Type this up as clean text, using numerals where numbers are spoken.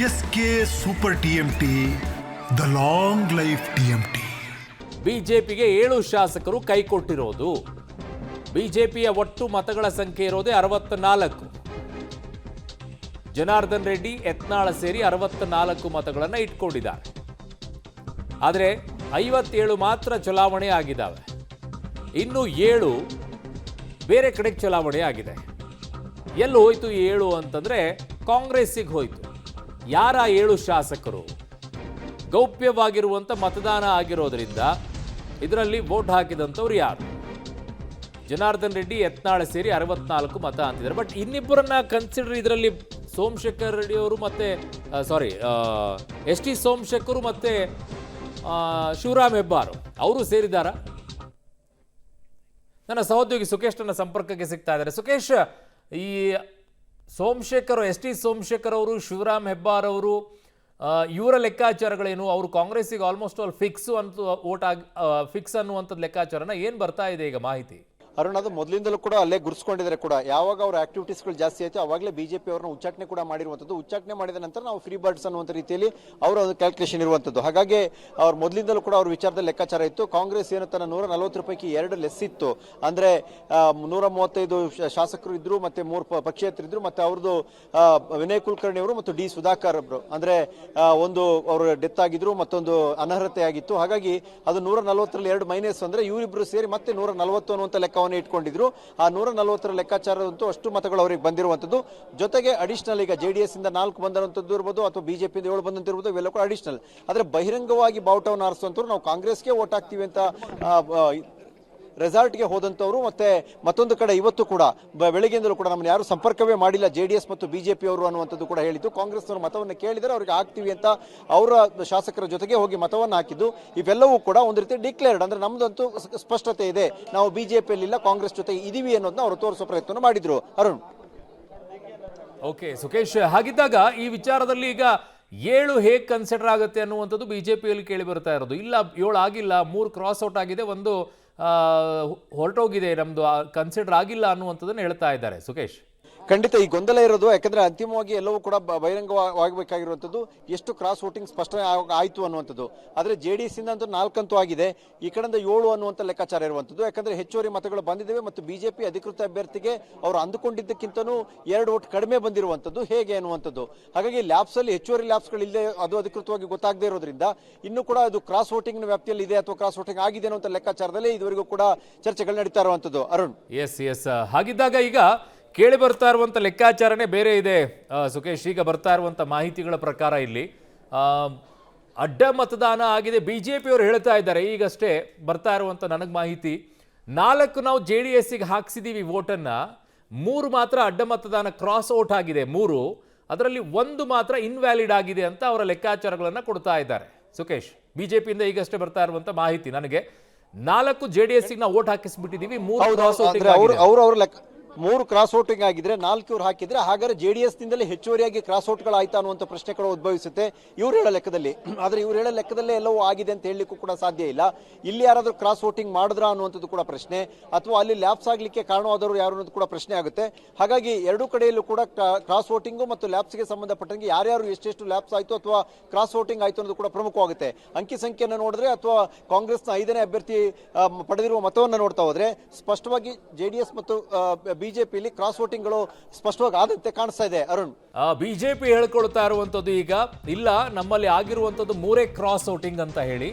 S K super TMT, the long life TMT. ಬಿಜೆಪಿಗೆ 7 ಶಾಸಕರು ಕೈಕೊಟ್ಟಿರೋದು. ಬಿಜೆಪಿಯ ಒಟ್ಟು ಮತಗಳ ಸಂಖ್ಯೆ ಇರೋದೇ 64. ಜನಾರ್ದನ್ ರೆಡ್ಡಿ, ಯತ್ನಾಳ ಸೇರಿ 64 ಮತಗಳನ್ನು ಇಟ್ಕೊಂಡಿದ್ದಾರೆ. ಆದರೆ 57 ಮಾತ್ರ ಚಲಾವಣೆ ಆಗಿದ್ದಾವೆ. ಇನ್ನು 7 ಬೇರೆ ಕಡೆ ಚಲಾವಣೆ ಆಗಿದೆ. ಎಲ್ಲಿ ಹೋಯ್ತು 7 ಅಂತಂದ್ರೆ ಕಾಂಗ್ರೆಸ್ಸಿಗೆ ಹೋಯ್ತು. ಯಾರ 7 ಶಾಸಕರು? ಗೌಪ್ಯವಾಗಿರುವಂಥ ಮತದಾನ ಆಗಿರೋದ್ರಿಂದ ಇದರಲ್ಲಿ ವೋಟ್ ಹಾಕಿದಂಥವ್ರು ಯಾರು? ಜನಾರ್ದನ್ ರೆಡ್ಡಿ, ಯತ್ನಾಳ ಸೇರಿ 64 ಮತ ಅಂತಿದ್ದಾರೆ. ಬಟ್ ಇನ್ನಿಬ್ಬರನ್ನ ಕನ್ಸಿಡರ್ ಇದರಲ್ಲಿ ಸೋಮಶೇಖರ್ ರೆಡ್ಡಿ ಅವರು ಮತ್ತೆ ಎಸ್ ಟಿ ಸೋಮಶೇಖರ್ ಮತ್ತೆ ಶಿವರಾಮ್ ಹೆಬ್ಬಾರ್ ಅವರು ಸೇರಿದಾರ? ನನ್ನ ಸಹೋದ್ಯೋಗಿ ಸುಖೇಶ್ ನನ್ನ ಸಂಪರ್ಕಕ್ಕೆ ಸಿಗ್ತಾ ಇದ್ದಾರೆ. ಸುಖೇಶ್, ಈ ಸೋಮಶೇಖರ್, ಎಸ್ ಟಿ ಸೋಮಶೇಖರ್ ಅವರು, ಶಿವರಾಮ್ ಹೆಬ್ಬಾರ್ ಅವರು, ಇವರ ಲೆಕ್ಕಾಚಾರಗಳೇನು? ಅವರು ಕಾಂಗ್ರೆಸ್ಸಿಗೆ ಆಲ್ಮೋಸ್ಟ್ ಆಲ್ ಫಿಕ್ಸ್ ಅನ್ನುವಂಥದ್ದು ಲೆಕ್ಕಾಚಾರನ ಏನು ಬರ್ತಾ ಇದೆ ಈಗ ಮಾಹಿತಿ? ಅರುಣ್, ಅದು ಮೊದಲಿಂದಲೂ ಕೂಡ ಅಲ್ಲೇ ಗುರುಸ್ಕೊಂಡಿದ್ದಾರೆ ಕೂಡ. ಯಾವಾಗ ಅವರ ಆಕ್ಟಿವಿಟೀಸ್ಗಳು ಜಾಸ್ತಿ ಆಯಿತು ಅವಾಗಲೇ ಬಿಜೆಪಿ ಅವರನ್ನ ಉಚ್ಚಾಟನೆ ಕೂಡ ಮಾಡಿರುವಂಥದ್ದು. ಉಚ್ಚಾಟನೆ ಮಾಡಿದ ನಂತರ ನಾವು ಫ್ರೀ ಬರ್ಡ್ಸ್ ಅನ್ನುವಂಥ ರೀತಿಯಲ್ಲಿ ಅವರ ಒಂದು ಕ್ಯಾಲ್ಕುಲೇಷನ್ ಇರುವಂಥದ್ದು. ಹಾಗಾಗಿ ಅವ್ರು ಮೊದಲಿಂದಲೂ ಕೂಡ ಅವ್ರ ವಿಚಾರದಲ್ಲಿ ಲೆಕ್ಕಾಚಾರ ಇತ್ತು. ಕಾಂಗ್ರೆಸ್ ಏನು ತನ್ನ 140 ಪೈಕಿ 2 ಲೆಸ್ ಇತ್ತು. ಅಂದರೆ 135 ಶಾಸಕರು ಇದ್ರು, ಮತ್ತೆ 3 ಪಕ್ಷೇತರಿದ್ರು, ಮತ್ತೆ ಅವ್ರದ್ದು ವಿನಯ್ ಕುಲಕರ್ಣಿ ಅವರು ಮತ್ತು ಡಿ ಸುಧಾಕರ್ ಅವರು, ಅಂದರೆ ಒಂದು ಅವರು ಡೆತ್ ಆಗಿದ್ರು, ಮತ್ತೊಂದು ಅನರ್ಹತೆ ಆಗಿತ್ತು. ಹಾಗಾಗಿ ಅದು 140ರಲ್ಲಿ 2 ಮೈನಸ್ ಅಂದರೆ ಇವರಿಬ್ರು ಸೇರಿ ಮತ್ತೆ 140 ಅನ್ನುವಂಥ ಲೆಕ್ಕವನ್ನು ಇಟ್ಕೊಂಡಿದ್ರು. ಆ 140ರ ಲೆಕ್ಕಾಚಾರದಂತೂ ಅಷ್ಟು ಮತಗಳು ಅವರಿಗೆ ಬಂದಿರುವಂಥದ್ದು. ಜೊತೆಗೆ ಅಡಿಷನಲ್ ಈಗ ಜೆಡಿಎಸ್ ಇಂದ 4 ಬಂದಂಥದ್ದು ಇರ್ಬೋದು, ಅಥವಾ ಬಿಜೆಪಿ 7 ಬಂದಂತಿರ್ಬೋದು, ಇವೆಲ್ಲ ಕೂಡ ಅಡಿಷನಲ್. ಆದರೆ ಬಹಿರಂಗವಾಗಿ ಬಾವುಟವನ್ನು ಆರಿಸುವಂಥವ್ರು ನಾವು ಕಾಂಗ್ರೆಸ್ಗೆ ವೋಟ್ ಹಾಕ್ತೀವಿ ಅಂತ ರೆಸಾರ್ಟ್ಗೆ ಹೋದಂಥವ್ರು. ಮತ್ತೊಂದು ಕಡೆ ಇವತ್ತು ಕೂಡ ಬೆಳಗ್ಗೆಯಿಂದಲೂ ಕೂಡ ನಮ್ಮನ್ನು ಯಾರು ಸಂಪರ್ಕವೇ ಮಾಡಿಲ್ಲ ಜೆಡಿಎಸ್ ಮತ್ತು ಬಿಜೆಪಿ ಅವರು ಅನ್ನುವಂಥದ್ದು ಕೂಡ ಹೇಳಿದ್ದು. ಕಾಂಗ್ರೆಸ್ನವರು ಮತವನ್ನು ಕೇಳಿದರೆ ಅವ್ರಿಗೆ ಹಾಕ್ತೀವಿ ಅಂತ ಅವರ ಶಾಸಕರ ಜೊತೆಗೆ ಹೋಗಿ ಮತವನ್ನು ಹಾಕಿದ್ದು. ಇವೆಲ್ಲವೂ ಕೂಡ ಒಂದು ರೀತಿ ಡಿಕ್ಲೇರ್ಡ್, ಅಂದ್ರೆ ನಮ್ದಂತೂ ಸ್ಪಷ್ಟತೆ ಇದೆ, ನಾವು ಬಿಜೆಪಿಯಲ್ಲಿ ಇಲ್ಲ, ಕಾಂಗ್ರೆಸ್ ಜೊತೆಗೆ ಇದೀವಿ ಅನ್ನೋದನ್ನ ಅವರು ತೋರಿಸೋ ಪ್ರಯತ್ನ ಮಾಡಿದ್ರು. ಅರುಣ್, ಓಕೆ ಸುಖೇಶ್, ಹಾಗಿದ್ದಾಗ ಈ ವಿಚಾರದಲ್ಲಿ ಈಗ 7 ಹೇಗೆ ಕನ್ಸಿಡರ್ ಆಗುತ್ತೆ ಅನ್ನುವಂಥದ್ದು ಬಿಜೆಪಿಯಲ್ಲಿ ಕೇಳಿ ಬರ್ತಾ ಇರೋದು. ಇಲ್ಲ 7 ಆಗಿಲ್ಲ, 3 ಕ್ರಾಸ್ ಔಟ್ ಆಗಿದೆ, ಒಂದು ಹೊರಟೋಗಿದೆ, ನಮ್ದು ಕನ್ಸಿಡರ್ ಆಗಿಲ್ಲ ಅನ್ನುವಂಥದ್ದನ್ನು ಹೇಳ್ತಾ ಇದ್ದಾರೆ. ಸುಖೇಶ್, ಖಂಡಿತ ಈ ಗೊಂದಲ ಇರೋದು, ಯಾಕಂದ್ರೆ ಅಂತಿಮವಾಗಿ ಎಲ್ಲವೂ ಕೂಡ ಬಹಿರಂಗವಾಗಬೇಕಾಗಿರುವಂಥದ್ದು ಎಷ್ಟು ಕ್ರಾಸ್ ವೋಟಿಂಗ್ ಸ್ಪಷ್ಟ ಆಯಿತು ಅನ್ನುವಂಥದ್ದು. ಆದರೆ ಜೆಡಿಎಸ್ ಇಂದ ಅಂತೂ 4 ಅಂತೂ ಆಗಿದೆ, ಈ ಕಡೆಯಿಂದ 7 ಅನ್ನುವಂಥ ಲೆಕ್ಕಾಚಾರ ಇರುವಂಥದ್ದು. ಯಾಕಂದ್ರೆ ಹೆಚ್ಚುವರಿ ಮತಗಳು ಬಂದಿದ್ದೇವೆ ಮತ್ತು ಬಿಜೆಪಿ ಅಧಿಕೃತ ಅಭ್ಯರ್ಥಿಗೆ ಅವರು ಅಂದುಕೊಂಡಿದ್ದಕ್ಕಿಂತನೂ 2 ವೋಟ್ ಕಡಿಮೆ ಬಂದಿರುವಂಥದ್ದು ಹೇಗೆ ಅನ್ನುವಂಥದ್ದು. ಹಾಗಾಗಿ ಲ್ಯಾಬ್ಸ್ ಅಲ್ಲಿ ಹೆಚ್ಚುವರಿ ಲ್ಯಾಬ್ಸ್ಗಳು ಇಲ್ಲದೆ ಅದು ಅಧಿಕೃತವಾಗಿ ಗೊತ್ತಾಗದೇ ಇರೋದ್ರಿಂದ ಇನ್ನೂ ಕೂಡ ಅದು ಕ್ರಾಸ್ ವೋಟಿಂಗ್ ವ್ಯಾಪ್ತಿಯಲ್ಲಿ ಇದೆ ಅಥವಾ ಕ್ರಾಸ್ ವೋಟಿಂಗ್ ಆಗಿದೆ ಅನ್ನುವಂಥ ಲೆಕ್ಕಾಚಾರದಲ್ಲಿ ಇದುವರೆಗೂ ಕೂಡ ಚರ್ಚೆಗಳು ನಡೀತಾ ಇರುವಂಥದ್ದು. ಅರುಣ್, ಎಸ್ ಹಾಗಿದ್ದಾಗ ಈಗ ಕೇಳಿ ಬರ್ತಾ ಇರುವಂಥ ಲೆಕ್ಕಾಚಾರನೇ ಬೇರೆ ಇದೆ ಸುಖೇಶ್. ಈಗ ಬರ್ತಾ ಇರುವಂಥ ಮಾಹಿತಿಗಳ ಪ್ರಕಾರ ಇಲ್ಲಿ ಅಡ್ಡ ಮತದಾನ ಆಗಿದೆ, ಬಿಜೆಪಿಯವರು ಹೇಳ್ತಾ ಇದ್ದಾರೆ. ಈಗಷ್ಟೇ ಬರ್ತಾ ಇರುವಂಥ ನನಗೆ ಮಾಹಿತಿ 4 ನಾವು JDS-ಗೆ ಹಾಕ್ಸಿದ್ದೀವಿ ವೋಟನ್ನು, 3 ಮಾತ್ರ ಅಡ್ಡ ಮತದಾನ ಕ್ರಾಸ್ ಔಟ್ ಆಗಿದೆ, 3 ಅದರಲ್ಲಿ 1 ಮಾತ್ರ ಇನ್ವ್ಯಾಲಿಡ್ ಆಗಿದೆ ಅಂತ ಅವರ ಲೆಕ್ಕಾಚಾರಗಳನ್ನು ಕೊಡ್ತಾ ಇದ್ದಾರೆ. ಸುಖೇಶ್, ಬಿಜೆಪಿಯಿಂದ ಈಗಷ್ಟೇ ಬರ್ತಾ ಇರುವಂಥ ಮಾಹಿತಿ ನನಗೆ 4 JDS-ಗೆ ನಾವು ವೋಟ್ ಹಾಕಿಸ್ಬಿಟ್ಟಿದ್ದೀವಿ, 3 ಕ್ರಾಸ್ ಔಟ್ 3 ಕ್ರಾಸ್ ವೋಟಿಂಗ್ ಆಗಿದ್ರೆ 4 ಇವ್ರು ಹಾಕಿದ್ರೆ ಹಾಗಾದ್ರೆ ಜೆಡಿಎಸ್ ನಿಂದಲೇ ಹೆಚ್ಚುವರಿಯಾಗಿ ಕ್ರಾಸ್ ಔಟ್ಗಳು ಆಯ್ತಾ ಅನ್ನುವಂಥ ಪ್ರಶ್ನೆಗಳು ಉದ್ಭವಿಸುತ್ತೆ ಇವ್ರು ಹೇಳೋ ಲೆಕ್ಕದಲ್ಲಿ. ಆದ್ರೆ ಇವ್ರು ಹೇಳೋ ಲೆಕ್ಕದಲ್ಲೇ ಎಲ್ಲವೂ ಆಗಿದೆ ಅಂತ ಹೇಳಲಿಕ್ಕೂ ಕೂಡ ಸಾಧ್ಯ ಇಲ್ಲ. ಇಲ್ಲಿ ಯಾರಾದ್ರೂ ಕ್ರಾಸ್ ವೋಟಿಂಗ್ ಮಾಡಿದ್ರ ಅನ್ನುವಂಥದ್ದು ಕೂಡ ಪ್ರಶ್ನೆ, ಅಥವಾ ಅಲ್ಲಿ ಲ್ಯಾಬ್ಸ್ ಆಗ್ಲಿಕ್ಕೆ ಕಾರಣವಾದವರು ಯಾರು ಅನ್ನೋದು ಕೂಡ ಪ್ರಶ್ನೆ ಆಗುತ್ತೆ. ಹಾಗಾಗಿ ಎರಡೂ ಕಡೆಯಲ್ಲೂ ಕೂಡ ಕ್ರಾಸ್ ವೋಟಿಂಗ್ ಮತ್ತು ಲ್ಯಾಬ್ಸ್ಗೆ ಸಂಬಂಧಪಟ್ಟಂಗೆ ಯಾರ್ಯಾರು ಎಷ್ಟೆಷ್ಟು ಲ್ಯಾಬ್ಸ್ ಆಯ್ತು ಅಥವಾ ಕ್ರಾಸ್ ವೋಟಿಂಗ್ ಆಯ್ತು ಅನ್ನೋದು ಕೂಡ ಪ್ರಮುಖವಾಗುತ್ತೆ. ಅಂಕಿ ಸಂಖ್ಯೆಯನ್ನು ನೋಡಿದ್ರೆ ಅಥವಾ ಕಾಂಗ್ರೆಸ್ನ 5ನೇ ಅಭ್ಯರ್ಥಿ ಪಡೆದಿರುವ ಮತವನ್ನು ನೋಡ್ತಾ ಹೋದ್ರೆ ಸ್ಪಷ್ಟವಾಗಿ ಜೆಡಿಎಸ್ ಮತ್ತು ಬಿಜೆಪಿಯಲ್ಲಿ ಕ್ರಾಸ್ ವೋಟಿಂಗ್ಗಳು ಸ್ಪಷ್ಟವಾಗಿ ಆದಂತೆ ಕಾಣಿಸ್ತಾ ಇದೆ. ಅರುಣ್, ಬಿಜೆಪಿ ಹೇಳ್ಕೊಳ್ತಾ ಇರುವಂತದ್ದು ಈಗ ಇಲ್ಲ, ನಮ್ಮಲ್ಲಿ ಆಗಿರುವಂತದ್ದು 3 ಕ್ರಾಸ್ ವೋಟಿಂಗ್ ಅಂತ ಹೇಳಿ.